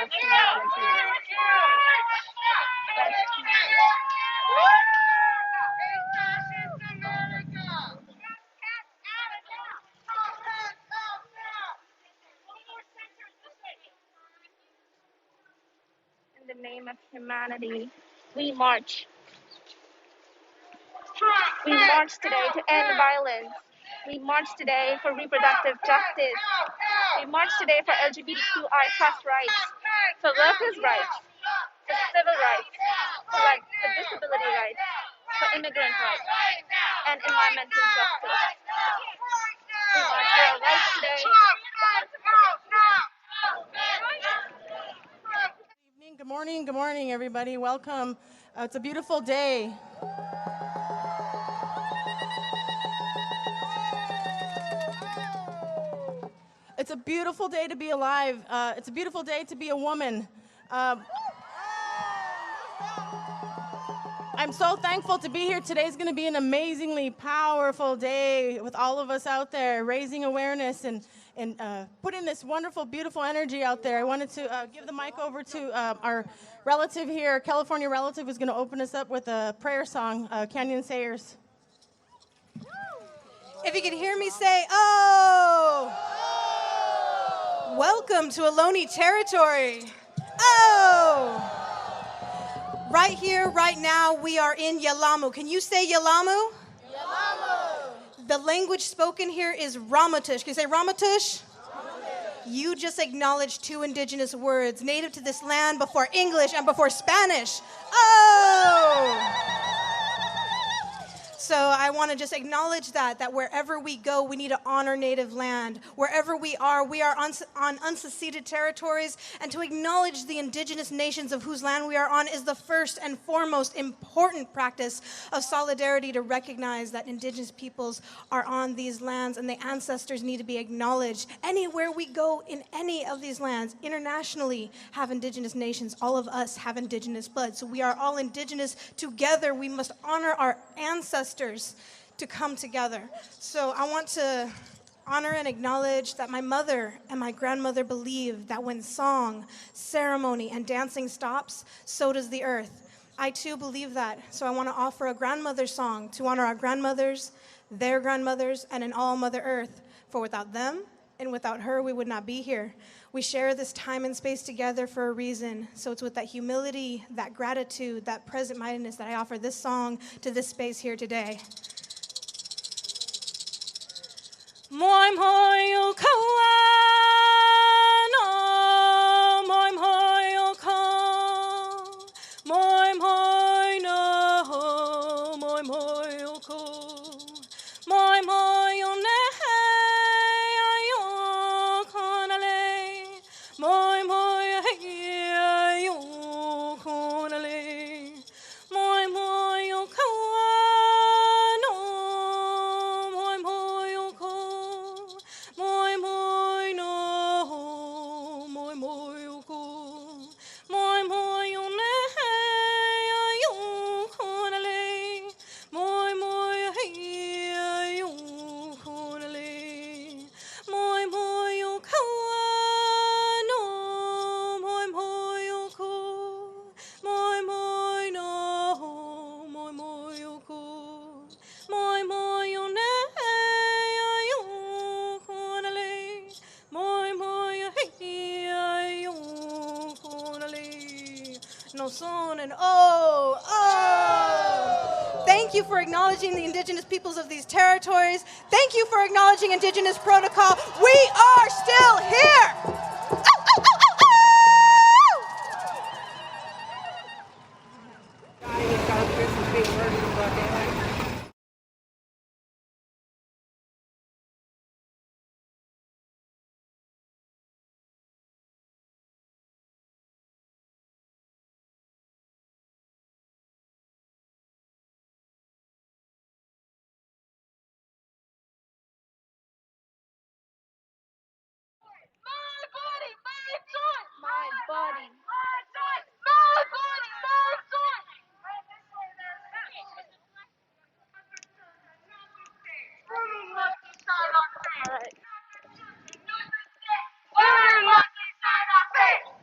of humanity. In the name of humanity, we march. We march today to end violence. We march today for reproductive justice. We march today for LGBTQI plus rights, for workers' rights, for civil rights, for disability rights, for immigrant rights, and environmental justice. We march for our rights today. Good morning, everybody. Welcome. It's a beautiful day. It's a beautiful day to be alive. It's a beautiful day to be a woman. I'm so thankful to be here. Today's going to be an amazingly powerful day with all of us out there raising awareness and putting this wonderful, beautiful energy out there. I wanted to give the mic over to our relative here, California relative, who's going to open us up with a prayer song, Canyon Sayers. If you can hear me say, oh! Welcome to Ohlone territory. Oh! Right here, right now, we are in Yelamu. Can you say Yelamu? Yelamu. The language spoken here is Ramaytush. Can you say Ramaytush? You just acknowledged two indigenous words, native to this land before English and before Spanish. Oh! So I want to just acknowledge that wherever we go, we need to honor native land. Wherever we are on unceded territories, and to acknowledge the indigenous nations of whose land we are on is the first and foremost important practice of solidarity, to recognize that indigenous peoples are on these lands and the ancestors need to be acknowledged. Anywhere we go in any of these lands, internationally, have indigenous nations. All of us have indigenous blood. So we are all indigenous together. We must honor our ancestors to come together. So I want to honor and acknowledge that my mother and my grandmother believed that when song, ceremony, and dancing stops, so does the earth. I too believe that. So I want to offer a grandmother song to honor our grandmothers, their grandmothers, and in all Mother Earth. For without them and without her, we would not be here. We share this time and space together for a reason. So it's with that humility, that gratitude, that present-mindedness that I offer this song to this space here today. Moim hoyo kawana, moim hoyo ka, moim hoy no, moim hoyo ko, moim hoyo ne. Thank you for acknowledging the indigenous peoples of these territories. Thank you for acknowledging indigenous protocol. We are still here.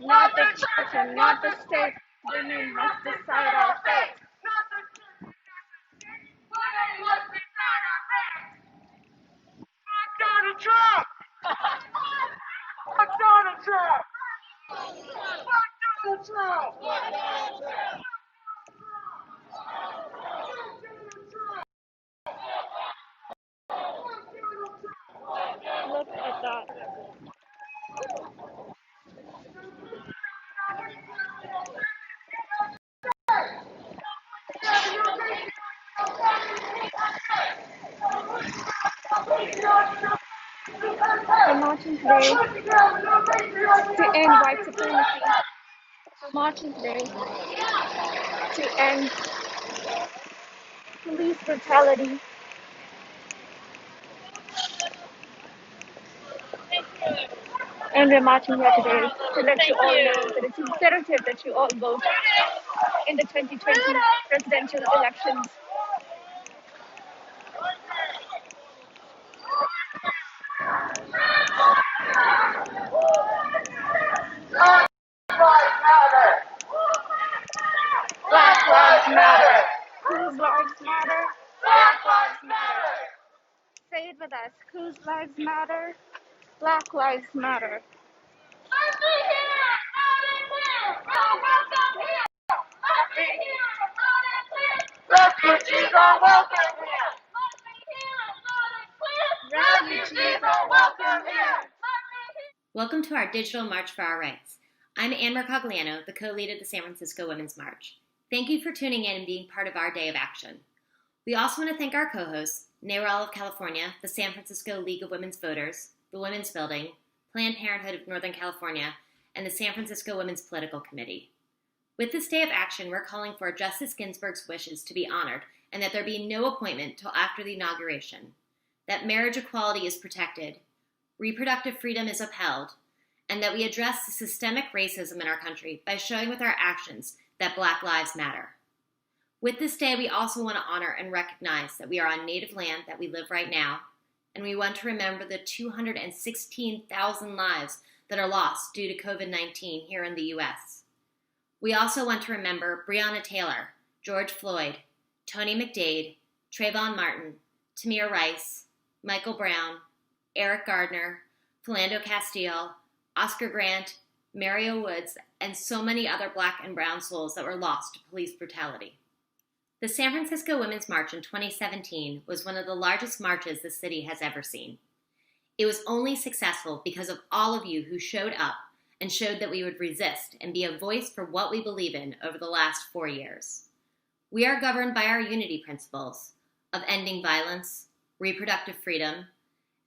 Not the and not the state. Women must decide our fate. Donald Trump! Fuck Donald Trump! Fuck Donald Trump! Look at that. We're marching today to end white supremacy. We're marching today to end police brutality. And we're marching here today to let you all know that it's imperative that you all vote in the 2020 presidential elections. Black lives matter. Whose lives matter? Black lives matter. Say it with us. Whose lives matter? Black lives matter. Refugees are welcome here! Refugees are welcome here. Welcome to our Digital March for Our Rights. I'm Anne Mercogliano, the co-lead of the San Francisco Women's March. Thank you for tuning in and being part of our day of action. We also want to thank our co-hosts, NARAL of California, the San Francisco League of Women's Voters, the Women's Building, Planned Parenthood of Northern California, and the San Francisco Women's Political Committee. With this day of action, we're calling for Justice Ginsburg's wishes to be honored and that there be no appointment till after the inauguration, that marriage equality is protected, reproductive freedom is upheld, and that we address the systemic racism in our country by showing with our actions that Black lives matter. With this day, we also want to honor and recognize that we are on Native land that we live right now, and we want to remember the 216,000 lives that are lost due to COVID-19 here in the U.S. We also want to remember Breonna Taylor, George Floyd, Tony McDade, Trayvon Martin, Tamir Rice, Michael Brown, Eric Gardner, Philando Castile, Oscar Grant, Mario Woods, and so many other Black and brown souls that were lost to police brutality. The San Francisco Women's March in 2017 was one of the largest marches the city has ever seen. It was only successful because of all of you who showed up and showed that we would resist and be a voice for what we believe in over the last 4 years. We are governed by our unity principles of ending violence, reproductive freedom,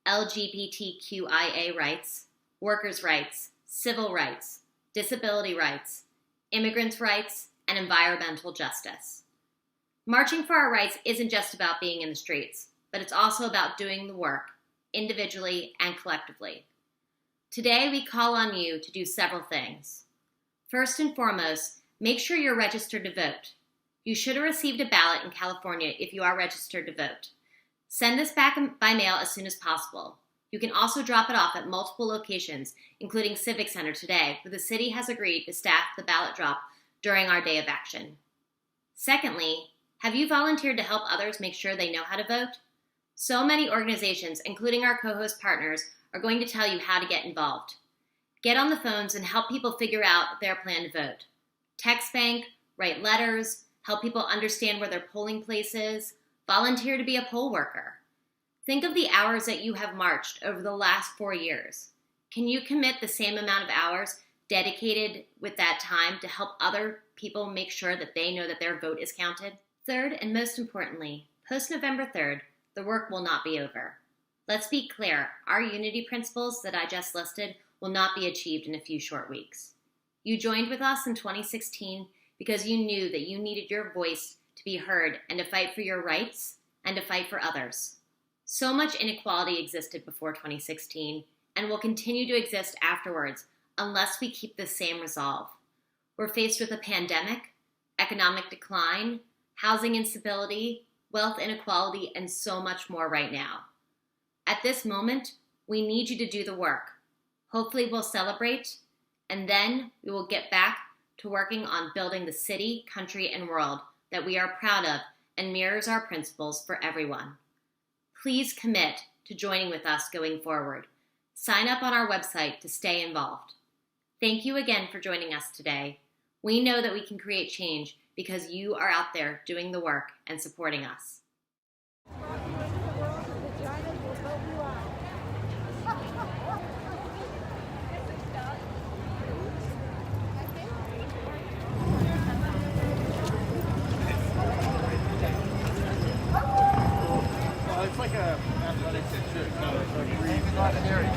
LGBTQIA rights, workers' rights, civil rights, disability rights, immigrants' rights, and environmental justice. Marching for our rights isn't just about being in the streets, but it's also about doing the work, individually and collectively. Today, we call on you to do several things. First and foremost, make sure you're registered to vote. You should have received a ballot in California if you are registered to vote. Send this back by mail as soon as possible. You can also drop it off at multiple locations, including Civic Center today, where the city has agreed to staff the ballot drop during our day of action. Secondly, have you volunteered to help others make sure they know how to vote? So many organizations, including our co-host partners, are going to tell you how to get involved. Get on the phones and help people figure out their plan to vote. Text bank, write letters, help people understand where their polling place is, volunteer to be a poll worker. Think of the hours that you have marched over the last 4 years. Can you commit the same amount of hours dedicated with that time to help other people make sure that they know that their vote is counted? Third, and most importantly, post-November 3rd, the work will not be over. Let's be clear, our unity principles that I just listed will not be achieved in a few short weeks. You joined with us in 2016 because you knew that you needed your voice to be heard and to fight for your rights and to fight for others. So much inequality existed before 2016 and will continue to exist afterwards unless we keep the same resolve. We're faced with a pandemic, economic decline, housing instability, wealth inequality, and so much more right now. At this moment, we need you to do the work. Hopefully we'll celebrate, and then we will get back to working on building the city, country, and world that we are proud of and mirrors our principles for everyone. Please commit to joining with us going forward. Sign up on our website to stay involved. Thank you again for joining us today. We know that we can create change because you are out there doing the work and supporting us. It's like a athletics shit. No, it's like not scary.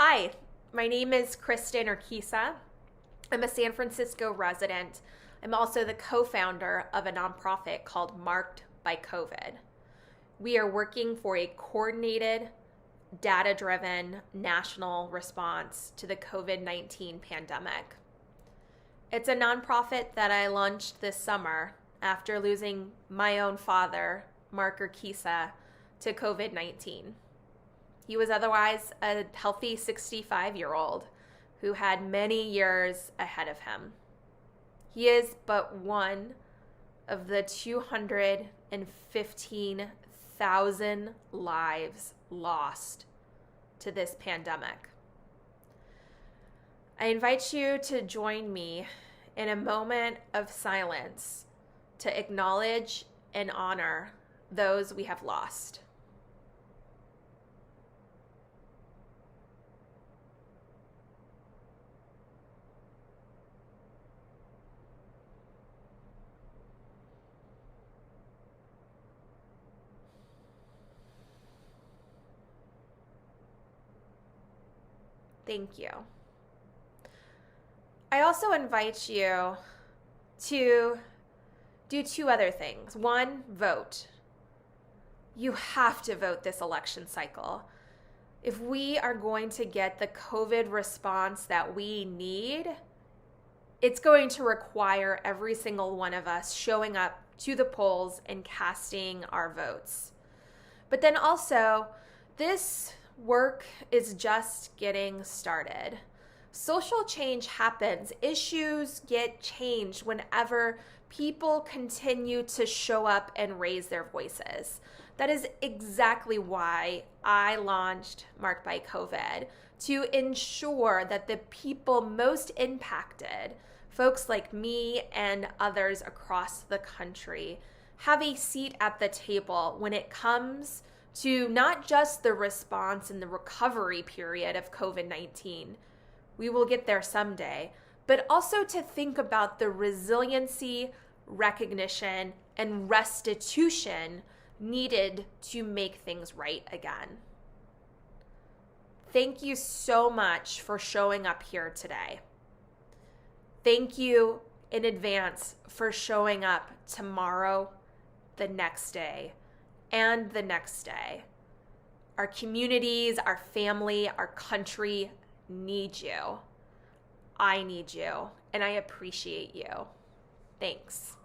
Hi, my name is Kristen Urquiza. I'm a San Francisco resident. I'm also the co-founder of a nonprofit called Marked by COVID. We are working for a coordinated, data-driven national response to the COVID-19 pandemic. It's a nonprofit that I launched this summer after losing my own father, Mark Urquiza, to COVID-19. He was otherwise a healthy 65-year-old who had many years ahead of him. He is but one of the 215,000 lives lost to this pandemic. I invite you to join me in a moment of silence to acknowledge and honor those we have lost. Thank you. I also invite you to do two other things. One, vote. You have to vote this election cycle. If we are going to get the COVID response that we need, it's going to require every single one of us showing up to the polls and casting our votes. But then also, this work is just getting started. Social change happens. Issues get changed whenever people continue to show up and raise their voices. That is exactly why I launched Marked by COVID, to ensure that the people most impacted, folks like me and others across the country, have a seat at the table when it comes to not just the response and the recovery period of COVID-19. We will get there someday, but also to think about the resiliency, recognition, and restitution needed to make things right again. Thank you so much for showing up here today. Thank you in advance for showing up tomorrow, the next day, and the next day. Our communities, our family, our country need you. I need you, and I appreciate you. Thanks.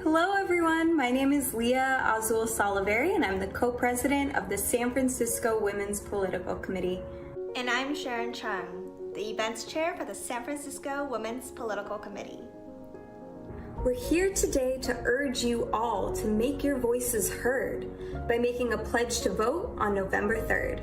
Hello everyone, my name is Leah Azul Salavari and I'm the co-president of the San Francisco Women's Political Committee. And I'm Sharon Chung, the events chair for the San Francisco Women's Political Committee. We're here today to urge you all to make your voices heard by making a pledge to vote on November 3rd.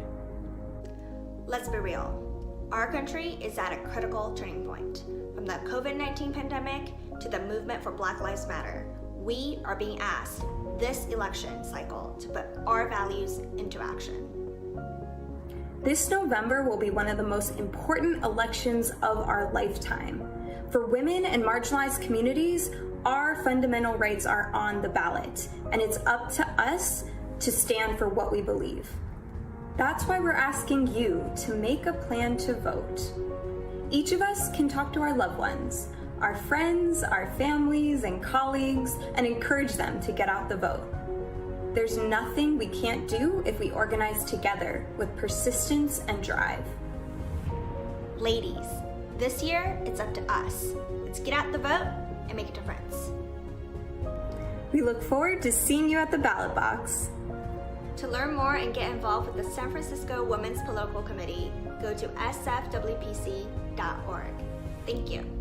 Let's be real. Our country is at a critical turning point. From the COVID-19 pandemic to the movement for Black Lives Matter, we are being asked this election cycle to put our values into action. This November will be one of the most important elections of our lifetime. For women and marginalized communities, our fundamental rights are on the ballot, and it's up to us to stand for what we believe. That's why we're asking you to make a plan to vote. Each of us can talk to our loved ones, our friends, our families, and colleagues, and encourage them to get out the vote. There's nothing we can't do if we organize together with persistence and drive. Ladies, this year it's up to us. Let's get out the vote and make a difference. We look forward to seeing you at the ballot box. To learn more and get involved with the San Francisco Women's Political Committee, go to sfwpc.org. Thank you.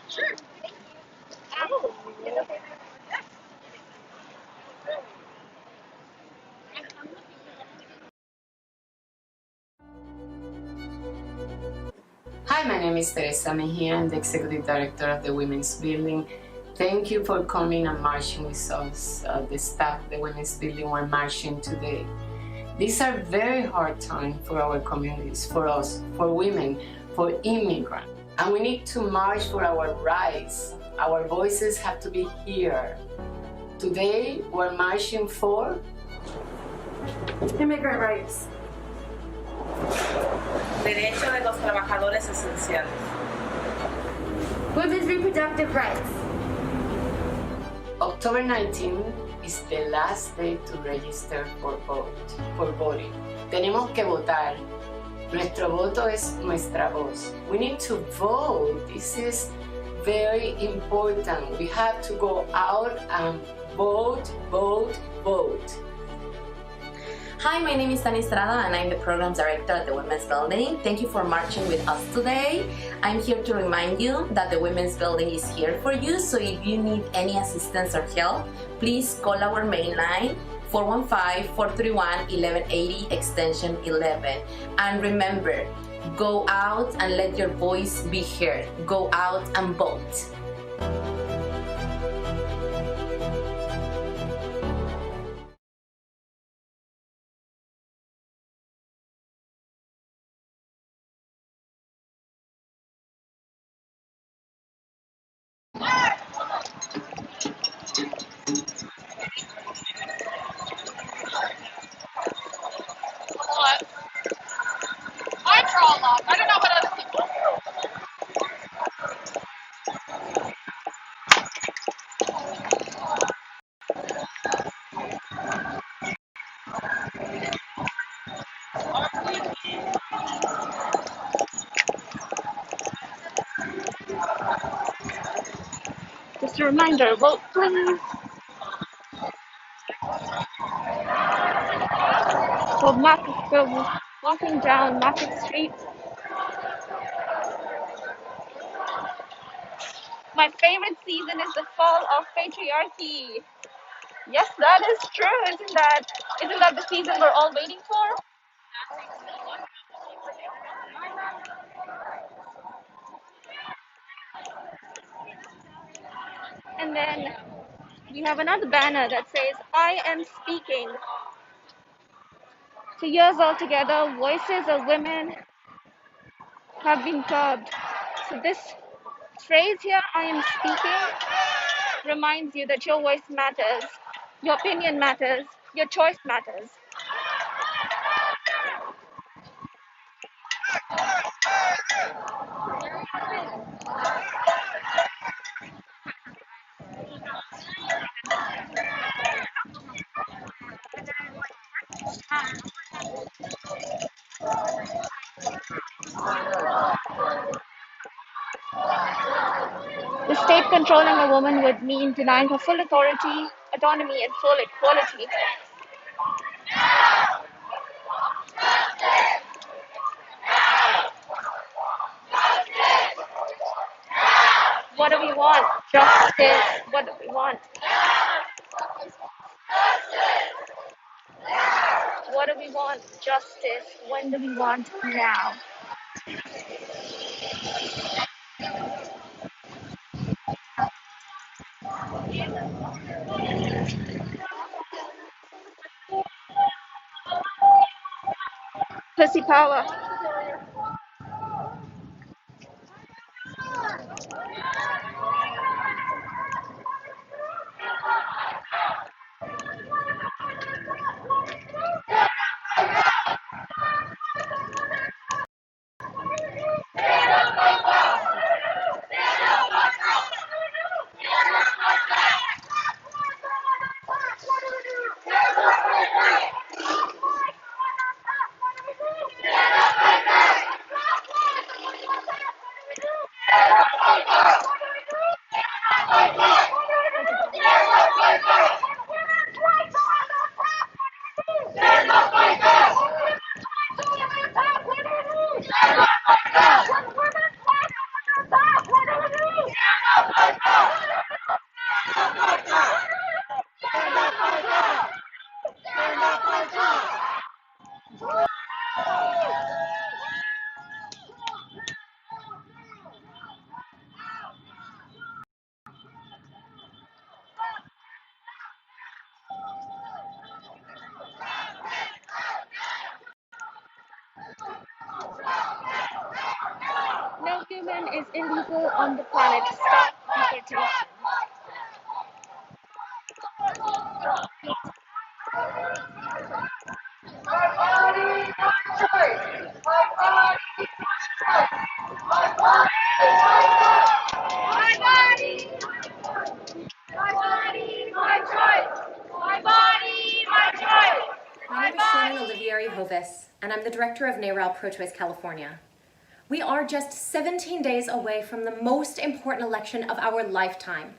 Sure. Hi, my name is Teresa Mejia. I'm the Executive Director of the Women's Building. Thank you for coming and marching with us. The staff of the Women's Building were marching today. These are very hard times for our communities, for us, for women, for immigrants. And we need to march for our rights. Our voices have to be heard. Today, we're marching for immigrant rights. Derecho de los trabajadores esenciales. Women's reproductive rights. October 19 is the last day to register for voting. Tenemos que votar. Nuestro voto es nuestra voz. We need to vote. This is very important. We have to go out and vote, vote, vote. Hi, my name is Tani Estrada and I'm the Programs Director at the Women's Building. Thank you for marching with us today. I'm here to remind you that the Women's Building is here for you, so if you need any assistance or help, please call our main line 415-431-1180 extension 11. And remember, go out and let your voice be heard. Go out and vote. I don't know what other people. Just a reminder, vote please. So we're walking down Market Street. My favorite season is the fall of patriarchy. Yes, that is true, isn't that the season we're all waiting for? And then we have another banner that says, I am speaking. For years altogether, voices of women have been curbed. So this phrase here, I am speaking, reminds you that your voice matters, your opinion matters, your choice matters. The state controlling a woman would mean denying her full authority, autonomy, and full equality. What do we want? Justice. What do we want? What do we want? Justice. When do we want? Now. Pussy power. is illegal on the planet. Stop deportation. My body, my choice. My body, my choice. My body, my body. My body, my choice. My body, my choice. My name is Shannon Olivieri Hovis, and I'm the director of NARAL Pro-Choice California. We are just 17 days away from the most important election of our lifetime.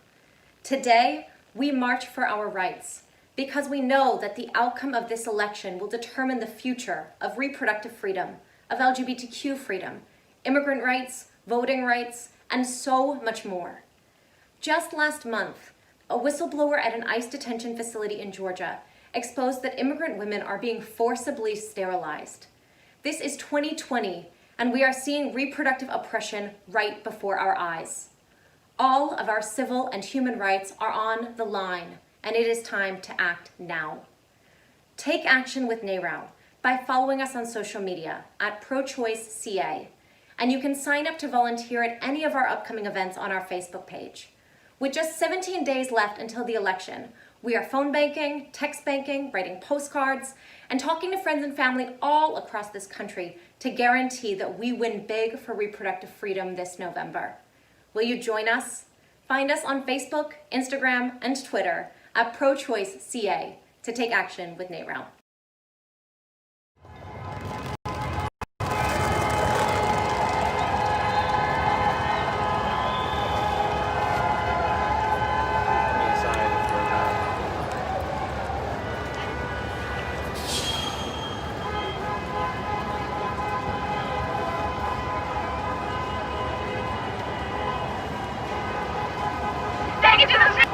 Today, we march for our rights because we know that the outcome of this election will determine the future of reproductive freedom, of LGBTQ freedom, immigrant rights, voting rights, and so much more. Just last month, a whistleblower at an ICE detention facility in Georgia exposed that immigrant women are being forcibly sterilized. This is 2020, and we are seeing reproductive oppression right before our eyes. All of our civil and human rights are on the line, and it is time to act now. Take action with NARAL by following us on social media at ProChoiceCA, and you can sign up to volunteer at any of our upcoming events on our Facebook page. With just 17 days left until the election, we are phone banking, text banking, writing postcards, and talking to friends and family all across this country to guarantee that we win big for reproductive freedom this November. Will you join us? Find us on Facebook, Instagram, and Twitter at ProChoiceCA to take action with NARAL. Take it to the street.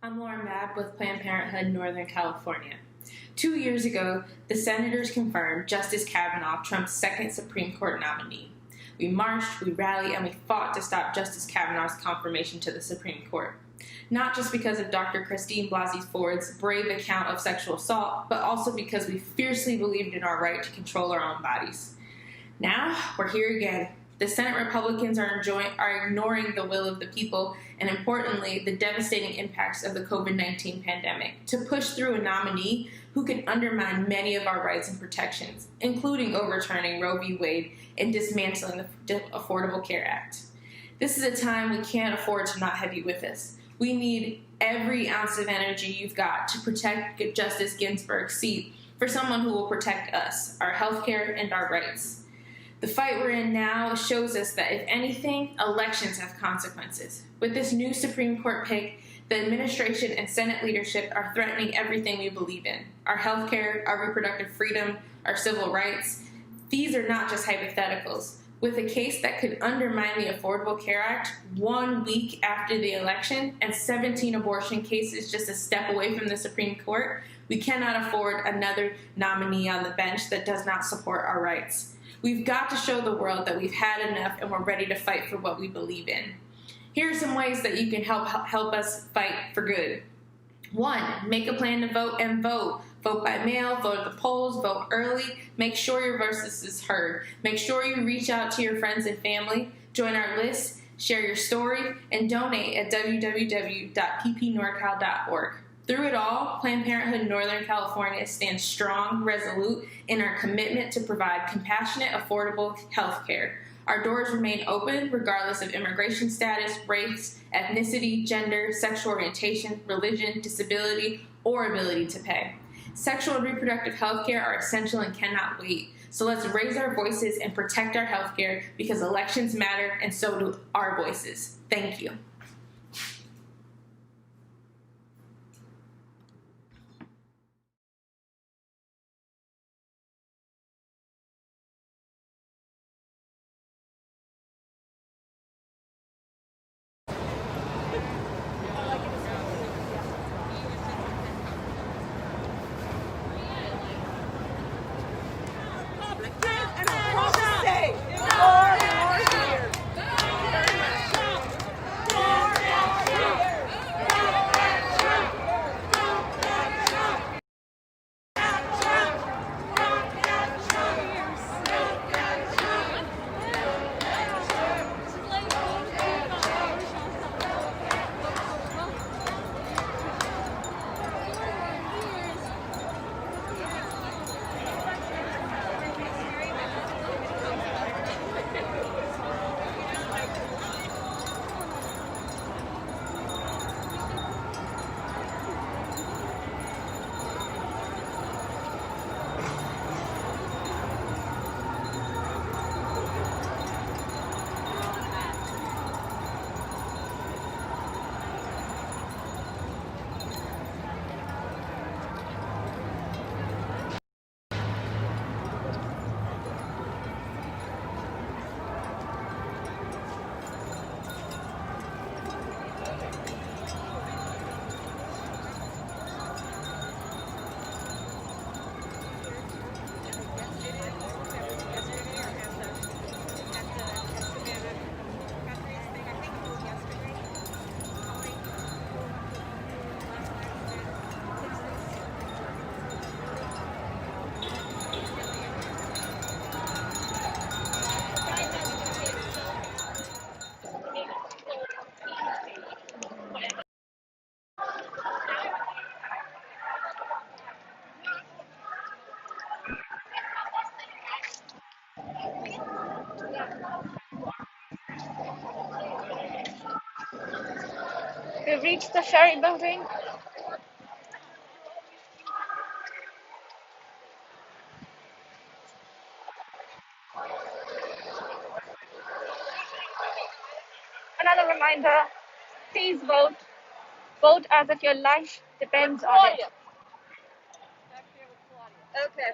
I'm Lauren Babb with Planned Parenthood Northern California. 2 years ago, the senators confirmed Justice Kavanaugh Trump's second Supreme Court nominee. We marched, we rallied, and we fought to stop Justice Kavanaugh's confirmation to the Supreme Court. Not just because of Dr. Christine Blasey Ford's brave account of sexual assault, but also because we fiercely believed in our right to control our own bodies. Now, we're here again. The Senate Republicans are ignoring the will of the people and, importantly, the devastating impacts of the COVID-19 pandemic to push through a nominee who can undermine many of our rights and protections, including overturning Roe v. Wade and dismantling the Affordable Care Act. This is a time we can't afford to not have you with us. We need every ounce of energy you've got to protect Justice Ginsburg's seat for someone who will protect us, our health care, and our rights. The fight we're in now shows us that, if anything, elections have consequences. With this new Supreme Court pick, the administration and Senate leadership are threatening everything we believe in: our health care, our reproductive freedom, our civil rights. These are not just hypotheticals. With a case that could undermine the Affordable Care Act 1 week after the election and 17 abortion cases just a step away from the Supreme Court, we cannot afford another nominee on the bench that does not support our rights. We've got to show the world that we've had enough and we're ready to fight for what we believe in. Here are some ways that you can help us fight for good. 1, make a plan to vote and vote. Vote by mail, vote at the polls, vote early. Make sure your voice is heard. Make sure you reach out to your friends and family. Join our list, share your story, and donate at www.ppnorcal.org. Through it all, Planned Parenthood Northern California stands strong, resolute in our commitment to provide compassionate, affordable health care. Our doors remain open regardless of immigration status, race, ethnicity, gender, sexual orientation, religion, disability, or ability to pay. Sexual and reproductive health care are essential and cannot wait. So let's raise our voices and protect our health care, because elections matter and so do our voices. Thank you. We've reached the ferry building. Another reminder, please vote. Vote as if your life depends on it. Okay.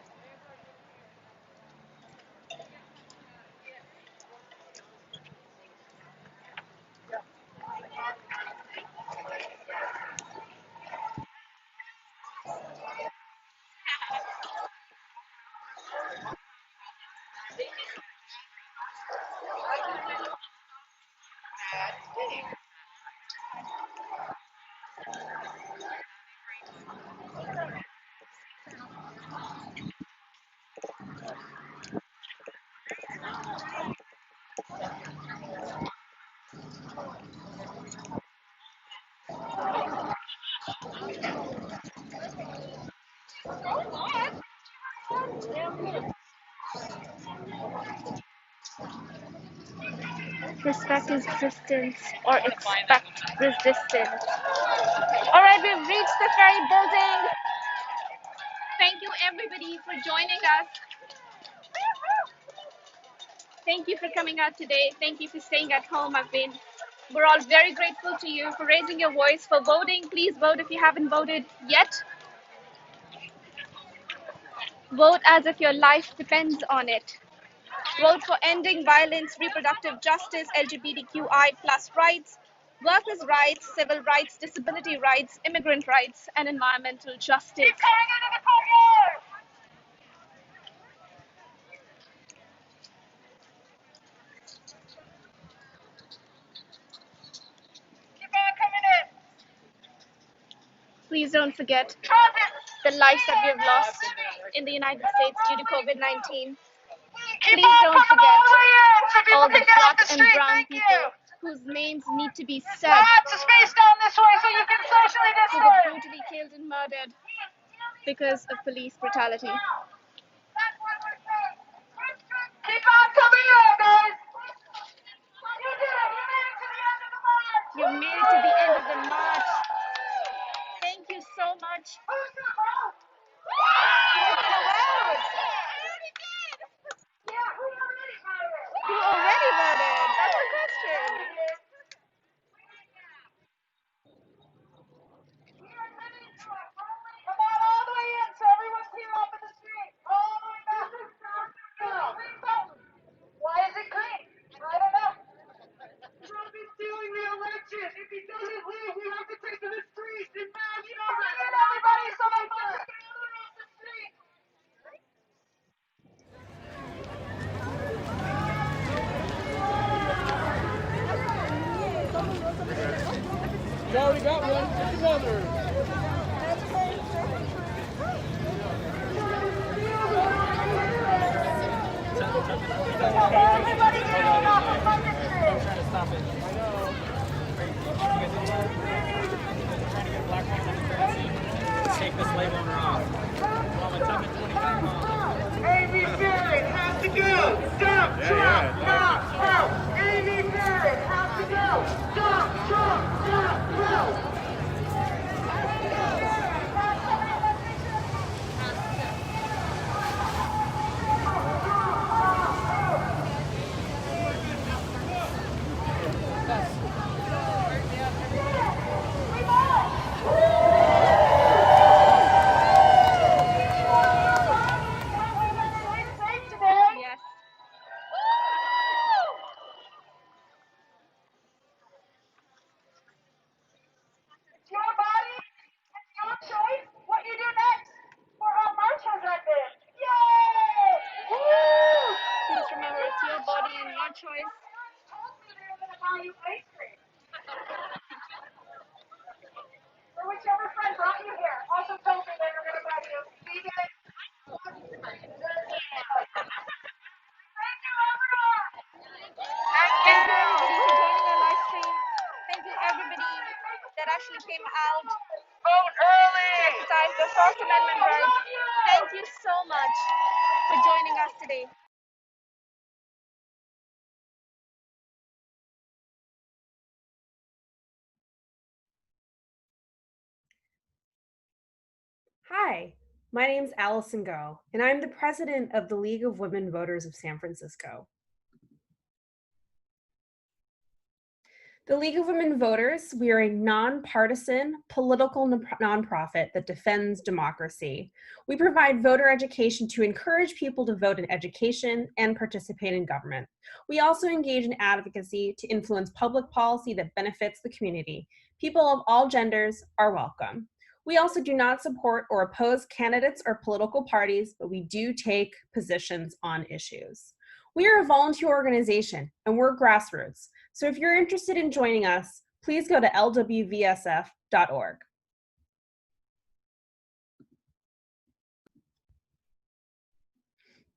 Respect is distance or expect resistance. All right, we've reached the ferry building. Thank you everybody for joining us. Thank you for coming out today. Thank you for staying at home. We're all very grateful to you for raising your voice, for voting. Please vote if you haven't voted yet. Vote as if your life depends on it. Vote for ending violence, reproductive justice, LGBTQI plus rights, workers' rights, civil rights, disability rights, immigrant rights, and environmental justice. Keep coming into the courtyard! Keep on coming in! Please don't forget the lives that we have lost in the United States due to COVID-19. Please don't forget all the black and brown people whose names need to be said. Lots of space down this way so you can socially distance. Who were brutally killed and murdered because of police brutality. Keep on coming in, guys. You did it. You made it to the end of the march. Thank you so much. Who already voted? That's the question. Come on all the way in so everyone's here off in the street. All the way back. Why is it green? I don't know. Trump is stealing the election. If he doesn't leave, we have to take to the streets. Imagine everybody so they can get off the street. You already got one. Get another. Everybody get off of Market Street. I'm trying to stop it. I know. Trying to get black ones on the currency. Take the slave owner off. Well, it's up at 25 miles. Amy Barrett has to go. Stop Trump. Stop Trump. Amy Barrett has to go. Stop Trump. Stop Trump. Yes. It's your body. It's your choice. What you do next. For our march has ended. Yay! Woo! Please remember, it's your body and your choice. Told me they were going to buy you ice cream. Or whichever friend brought you here also told me they were going to buy you vegan. Thank you, everyone. Thank you everybody for joining our live stream. Thank you everybody that actually came out. Vote early. To exercise the First Amendment rights. Thank you so much for joining us today. Hi, my name's Allison Go, and I'm the president of the League of Women Voters of San Francisco. The League of Women Voters, we are a nonpartisan political nonprofit that defends democracy. We provide voter education to encourage people to vote in education and participate in government. We also engage in advocacy to influence public policy that benefits the community. People of all genders are welcome. We also do not support or oppose candidates or political parties, but we do take positions on issues. We are a volunteer organization and we're grassroots. So if you're interested in joining us, please go to lwvsf.org.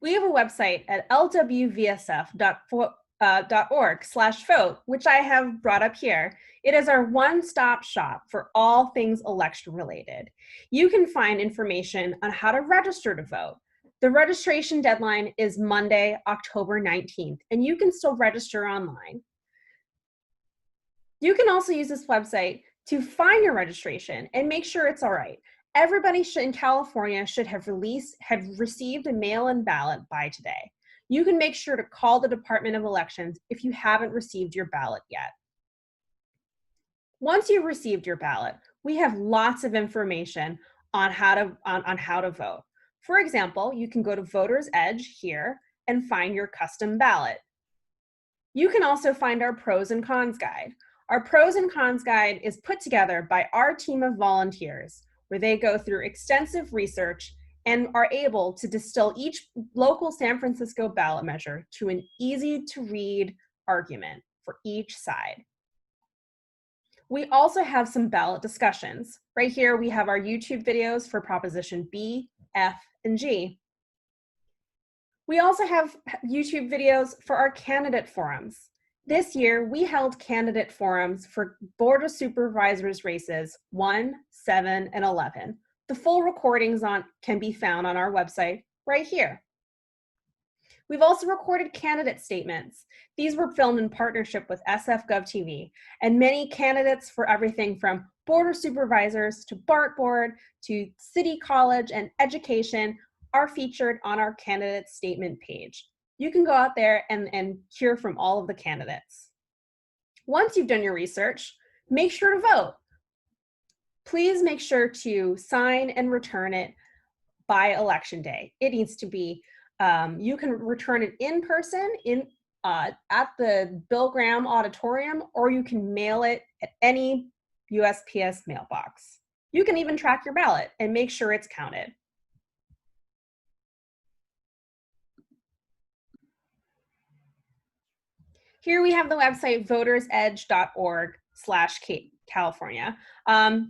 We have a website at lwvsf.org/vote, which I have brought up here. It is our one-stop shop for all things election related. You can find information on how to register to vote. The registration deadline is Monday, October 19th, and you can still register online. You can also use this website to find your registration and make sure it's all right. Everybody in California should have received a mail-in ballot by today. You can make sure to call the Department of Elections if you haven't received your ballot yet. Once you've received your ballot, we have lots of information on how to vote. For example, you can go to Voter's Edge here and find your custom ballot. You can also find our pros and cons guide. Our pros and cons guide is put together by our team of volunteers, where they go through extensive research and are able to distill each local San Francisco ballot measure to an easy to read argument for each side. We also have some ballot discussions. Right here, we have our YouTube videos for Proposition B, F, and G. We also have YouTube videos for our candidate forums. This year, we held candidate forums for Board of Supervisors races 1, 7, and 11. The full recordings can be found on our website right here. We've also recorded candidate statements. These were filmed in partnership with SF Gov TV, and many candidates for everything from Board of Supervisors to BART Board to City College and Education are featured on our candidate statement page. You can go out there and hear from all of the candidates. Once you've done your research, make sure to vote. Please make sure to sign and return it by Election Day. It needs to be, you can return it in person at the Bill Graham Auditorium, or you can mail it at any USPS mailbox. You can even track your ballot and make sure it's counted. Here we have the website votersedge.org/California.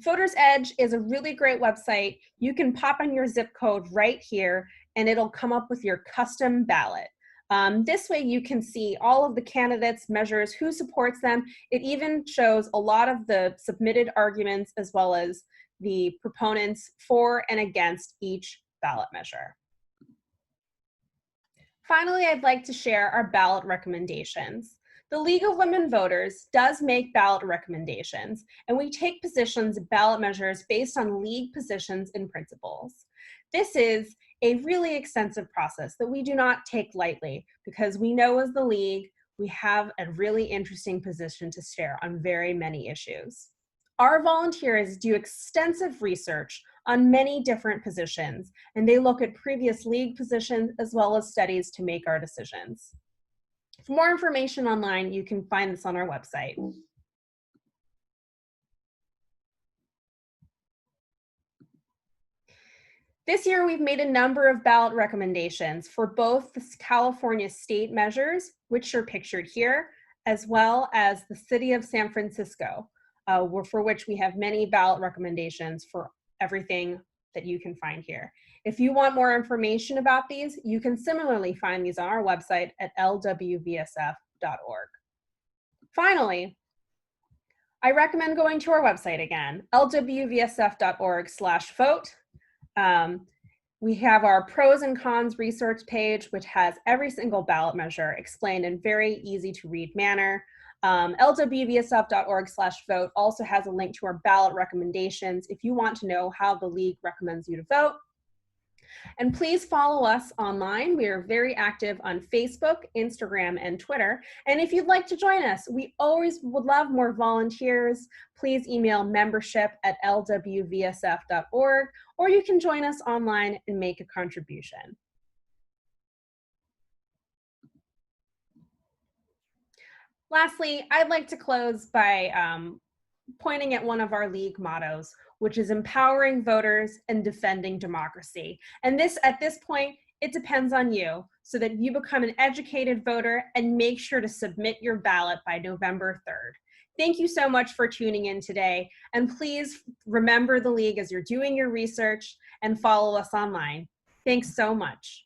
Voters Edge is a really great website. You can pop in your zip code right here and it'll come up with your custom ballot. This way you can see all of the candidates' measures, who supports them. It even shows a lot of the submitted arguments as well as the proponents for and against each ballot measure. Finally, I'd like to share our ballot recommendations. The League of Women Voters does make ballot recommendations, and we take positions of ballot measures based on league positions and principles. This is a really extensive process that we do not take lightly because we know as the League, we have a really interesting position to share on very many issues. Our volunteers do extensive research on many different positions, and they look at previous League positions as well as studies to make our decisions. For more information online, you can find this on our website. This year, we've made a number of ballot recommendations for both the California state measures, which are pictured here, as well as the city of San Francisco, for which we have many ballot recommendations for everything that you can find here. If you want more information about these, you can similarly find these on our website at lwvsf.org. Finally, I recommend going to our website again, lwvsf.org/vote. We have our pros and cons research page, which has every single ballot measure explained in very easy to read manner. LWVSF.org/vote also has a link to our ballot recommendations if you want to know how the League recommends you to vote. And please follow us online. We are very active on Facebook, Instagram, and Twitter. And if you'd like to join us, we always would love more volunteers. Please email membership@lwvsf.org, or you can join us online and make a contribution. Lastly, I'd like to close by pointing at one of our League mottos, which is empowering voters and defending democracy. And at this point, it depends on you, so that you become an educated voter and make sure to submit your ballot by November 3rd. Thank you so much for tuning in today. And please remember the League as you're doing your research and follow us online. Thanks so much.